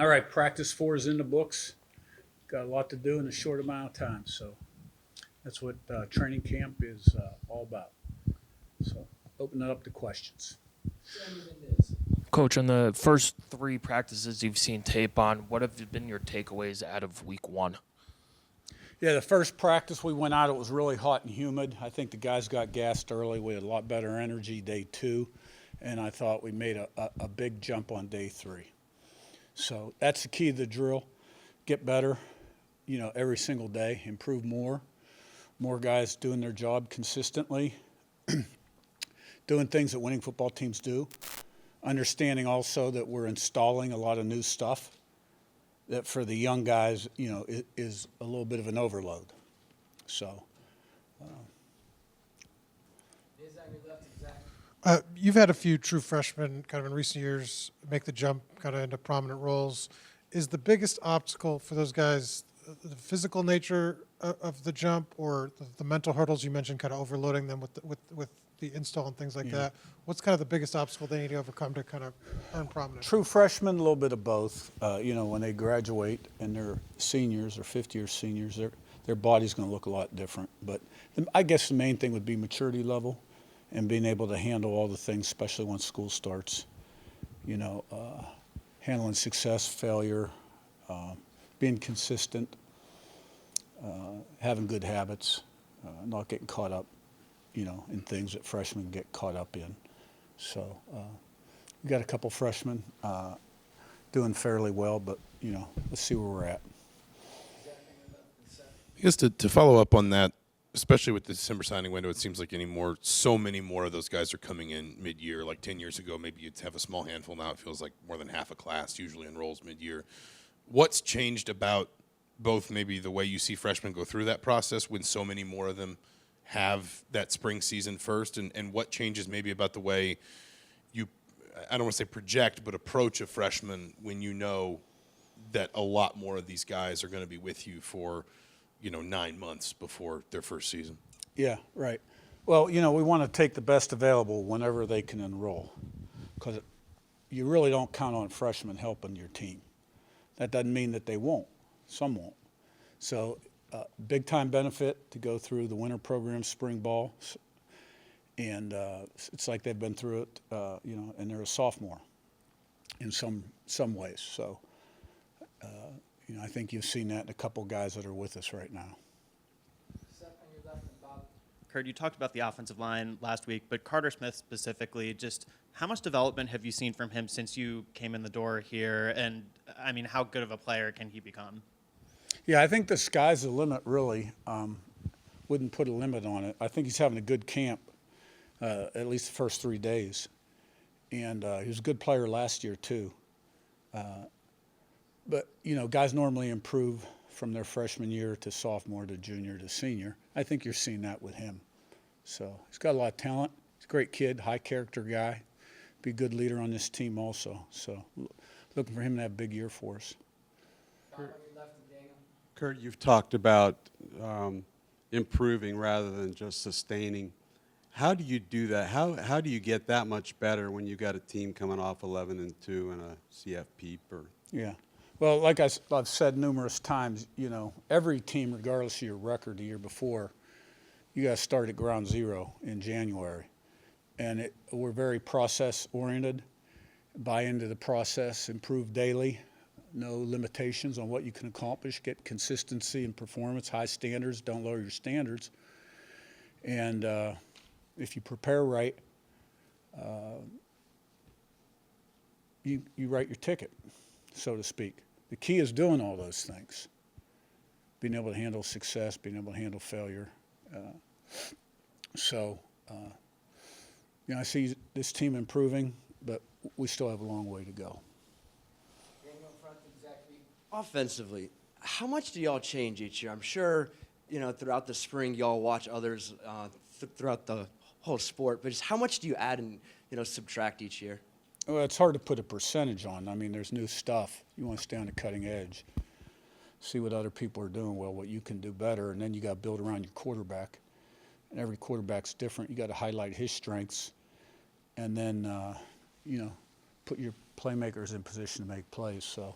All right, practice 4 is in the books. Got a lot to do in a short amount of time, so that's what training camp is all about. So open it up to questions. Coach, on the first 3 practices you've seen tape on, what have been your takeaways out of week 1? Yeah, the first practice we went out, it was really hot and humid. I think the guys got gassed early. We had a lot better energy day 2, and I thought we made a big jump on day 3. So that's the key to the drill. Get better, every single day, improve more. More guys doing their job consistently, doing things that winning football teams do. Understanding also that we're installing a lot of new stuff that for the young guys, is a little bit of an overload. So. You've had a few true freshmen kind of in recent years make the jump kind of into prominent roles. Is the biggest obstacle for those guys the physical nature of the jump, or the mental hurdles you mentioned, kind of overloading them with the install and things like that? What's kind of the biggest obstacle they need to overcome to kind of earn prominence? True freshmen, a little bit of both. When they graduate and they're seniors or fifth-year seniors, their body's going to look a lot different. But I guess the main thing would be maturity level and being able to handle all the things, especially when school starts. Handling success, failure, being consistent, having good habits, not getting caught up, in things that freshmen get caught up in. So we got a couple freshmen doing fairly well, but, let's see where we're at. I guess to follow up on that, especially with the December signing window, it seems like so many more of those guys are coming in mid-year. Like 10 years ago, maybe you'd have a small handful. Now it feels like more than half a class usually enrolls mid-year. What's changed about both maybe the way you see freshmen go through that process when so many more of them have that spring season first, and what changes maybe about the way you, I don't want to say project, but approach a freshman when you know that a lot more of these guys are going to be with you for 9 months before their first season? Yeah, right. Well, we want to take the best available whenever they can enroll, because you really don't count on freshmen helping your team. That doesn't mean that they won't. Some won't. So big time benefit to go through the winter program, spring ball, and it's like they've been through it, and they're a sophomore in some ways. So, I think you've seen that in a couple guys that are with us right now. Curt, you talked about the offensive line last week, but Carter Smith specifically, just how much development have you seen from him since you came in the door here? And, how good of a player can he become? Yeah, I think the sky's the limit, really. Wouldn't put a limit on it. I think he's having a good camp, at least the first 3 days. And he was a good player last year, too. But, guys normally improve from their freshman year to sophomore to junior to senior. I think you're seeing that with him. So he's got a lot of talent. He's a great kid, high character guy. Be a good leader on this team also. So looking for him to have a big year for us. Curt, you've talked about improving rather than just sustaining. How do you do that? How do you get that much better when you got a team coming off 11-2 and a CFP? Yeah. Well, like I've said numerous times, every team, regardless of your record the year before, you got to start at ground zero in January. And we're very process-oriented, buy into the process, improve daily, no limitations on what you can accomplish, get consistency in performance, high standards, don't lower your standards. And if you prepare right, you write your ticket, so to speak. The key is doing all those things, being able to handle success, being able to handle failure. I see this team improving, but we still have a long way to go. Offensively, how much do y'all change each year? I'm sure, throughout the spring, y'all watch others throughout the whole sport, but just how much do you add and, subtract each year? Well, it's hard to put a percentage on. There's new stuff. You want to stay on the cutting edge, see what other people are doing well, what you can do better, and then you got to build around your quarterback. And every quarterback's different. You got to highlight his strengths, and then, put your playmakers in position to make plays. So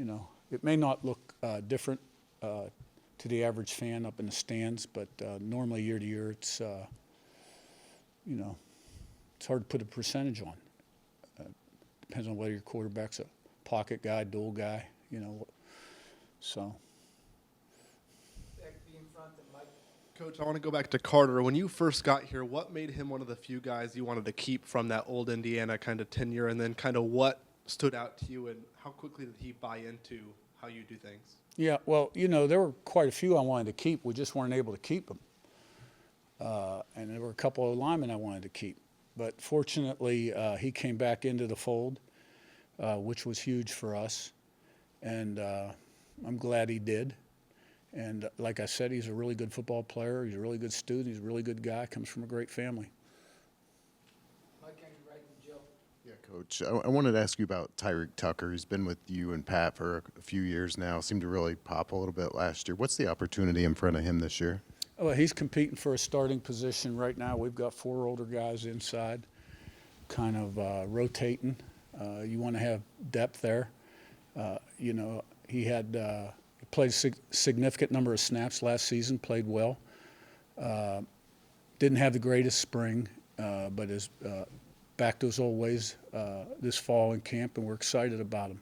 you know, it may not look different to the average fan up in the stands, but normally year to year, it's, you know, it's hard to put a percentage on. Depends on whether your quarterback's a pocket guy, dual guy, you know, so. Coach, I want to go back to Carter. When you first got here, what made him one of the few guys you wanted to keep from that old Indiana kind of tenure, and then kind of what stood out to you, and how quickly did he buy into how you do things? Yeah, well, you know, there were quite a few I wanted to keep. We just weren't able to keep them. And there were a couple of linemen I wanted to keep. But fortunately, he came back into the fold, which was huge for us. And I'm glad he did. And like I said, he's a really good football player. He's a really good student. He's a really good guy. Comes from a great family. Yeah, Coach. I wanted to ask you about Tyreek Tucker. He's been with you and Pat for a few years now. Seemed to really pop a little bit last year. What's the opportunity in front of him this year? Well, he's competing for a starting position right now. We've got 4 older guys inside, kind of rotating. You want to have depth there. You know, he played a significant number of snaps last season, played well. Didn't have the greatest spring, but is back to his old ways this fall in camp, and we're excited about him.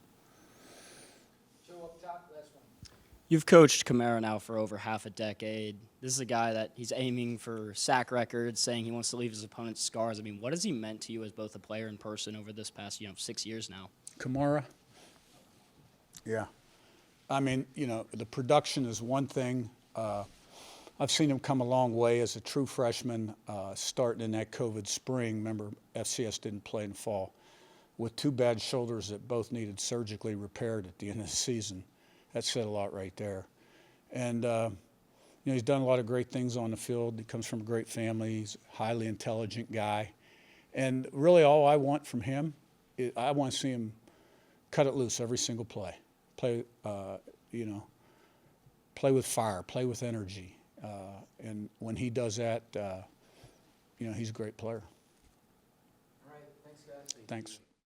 You've coached Kamara now for over half a decade. This is a guy that he's aiming for sack records, saying he wants to leave his opponent's scars. I mean, what has he meant to you as both a player and person over this past, 6 years now? Kamara? Yeah. I mean, you know, the production is one thing. I've seen him come a long way as a true freshman, starting in that COVID spring. Remember, FCS didn't play in the fall, with 2 bad shoulders that both needed surgically repaired at the end of the season. That said a lot right there. And, you know, he's done a lot of great things on the field. He comes from a great family. He's a highly intelligent guy. And really all I want from him, I want to see him cut it loose every single play. Play, you know, play with fire, play with energy. And when he does that, you know, he's a great player. All right, thanks, guys. Thanks.